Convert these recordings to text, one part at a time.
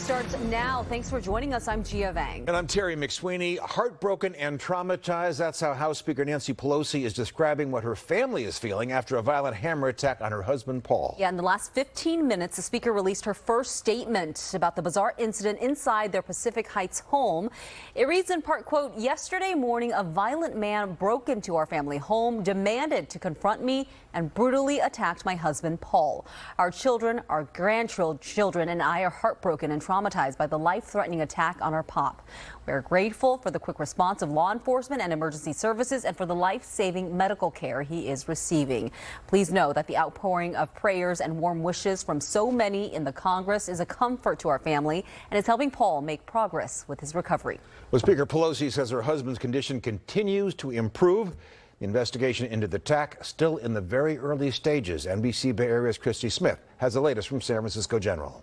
starts now. Thanks for joining us. I'm Gia Vang. And I'm Terry McSweeney. Heartbroken and traumatized. That's how House Speaker Nancy Pelosi is describing what her family is feeling after a violent hammer attack on her husband, Paul. Yeah, in the last 15 minutes, the speaker released her first statement about the bizarre incident inside their Pacific Heights home. It reads in part, quote, "Yesterday morning, a violent man broke into our family home, demanded to confront me, and brutally attacked my husband, Paul. Our children, our grandchildren, and I are heartbroken and traumatized by the life-threatening attack on our pop. We're grateful for the quick response of law enforcement and emergency services and for the life-saving medical care he is receiving. Please know that the outpouring of prayers and warm wishes from so many in the Congress is a comfort to our family and is helping Paul make progress with his recovery." Well, Speaker Pelosi says her husband's condition continues to improve. The investigation into the attack still in the very early stages. NBC Bay Area's Christy Smith has the latest from San Francisco General.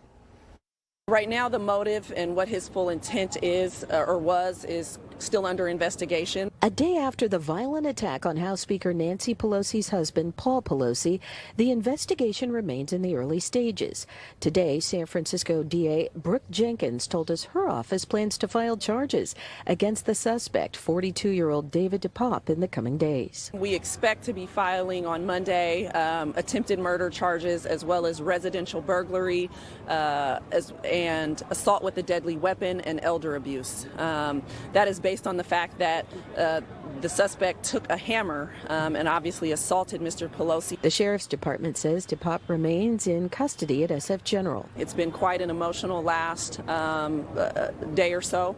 Right now, the motive and what his full intent is or was is still under investigation. A day after the violent attack on House Speaker Nancy Pelosi's husband, Paul Pelosi, the investigation remains in the early stages. Today, San Francisco DA Brooke Jenkins told us her office plans to file charges against the suspect, 42-year-old David DePop, in the coming days. We expect to be filing on Monday attempted murder charges as well as residential burglary and assault with a deadly weapon and elder abuse. That is based on the fact that the suspect took a hammer and obviously assaulted Mr. Pelosi. The Sheriff's Department says DePop remains in custody at SF General. It's been quite an emotional last day or so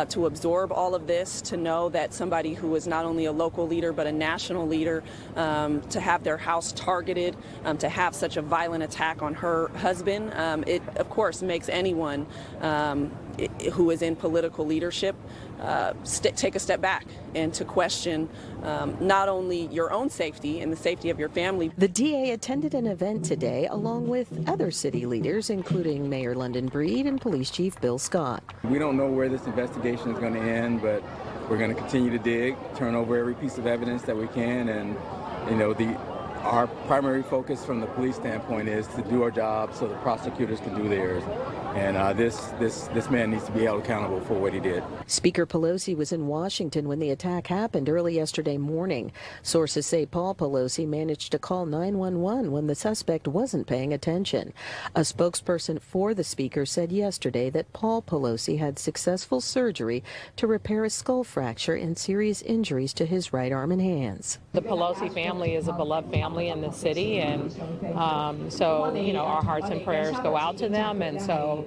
to absorb all of this, to know that somebody who is not only a local leader but a national leader, to have their house targeted, to have such a violent attack on her husband, it of course makes anyone who is in political leadership take a step back and to question not only your own safety and the safety of your family. The DA attended an event today along with other city leaders, including Mayor London Breed and Police Chief Bill Scott. We don't know where this investigation is going to end, but we're going to continue to dig, turn over every piece of evidence that we can, and our primary focus from the police standpoint is to do our job so the prosecutors can do theirs. And this man needs to be held accountable for what he did. Speaker Pelosi was in Washington when the attack happened early yesterday morning. Sources say Paul Pelosi managed to call 911 when the suspect wasn't paying attention. A spokesperson for the speaker said yesterday that Paul Pelosi had successful surgery to repair a skull fracture and serious injuries to his right arm and hands. The Pelosi family is a beloved family in the city, and so our hearts and prayers go out to them, and so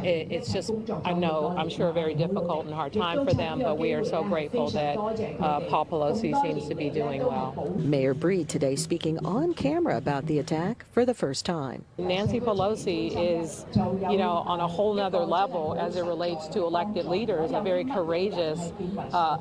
it's just, I'm sure a very difficult and hard time for them, but we are so grateful that Paul Pelosi seems to be doing well. Mayor Breed today speaking on camera about the attack for the first time. Nancy Pelosi is, on a whole nother level as it relates to elected leaders, a very courageous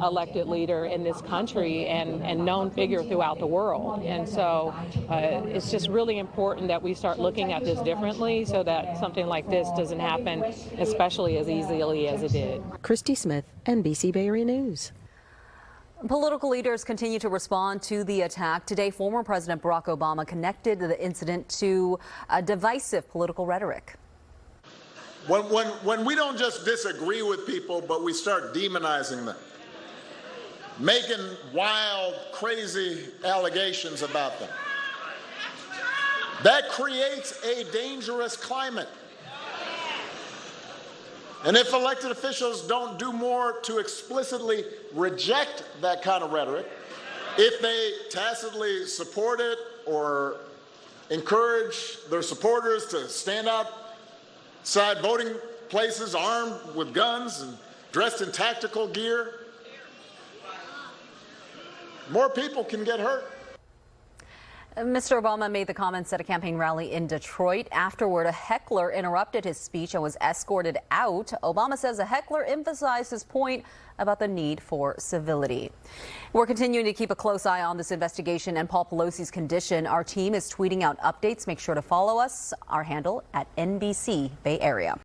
elected leader in this country and known figure throughout the world. And so it's just really important that we start looking at this differently so that something like this doesn't happen, especially as easily as it did. Christy Smith, NBC Bay Area News. Political leaders continue to respond to the attack. Today, former President Barack Obama connected the incident to a divisive political rhetoric. When we don't just disagree with people, but we start demonizing them, making wild, crazy allegations about them, that creates a dangerous climate. And if elected officials don't do more to explicitly reject that kind of rhetoric, if they tacitly support it or encourage their supporters to stand outside voting places armed with guns and dressed in tactical gear, more people can get hurt. Mr. Obama made the comments at a campaign rally in Detroit. Afterward, a heckler interrupted his speech and was escorted out. Obama says the heckler emphasized his point about the need for civility. We're continuing to keep a close eye on this investigation and Paul Pelosi's condition. Our team is tweeting out updates. Make sure to follow us, our handle at NBC Bay Area.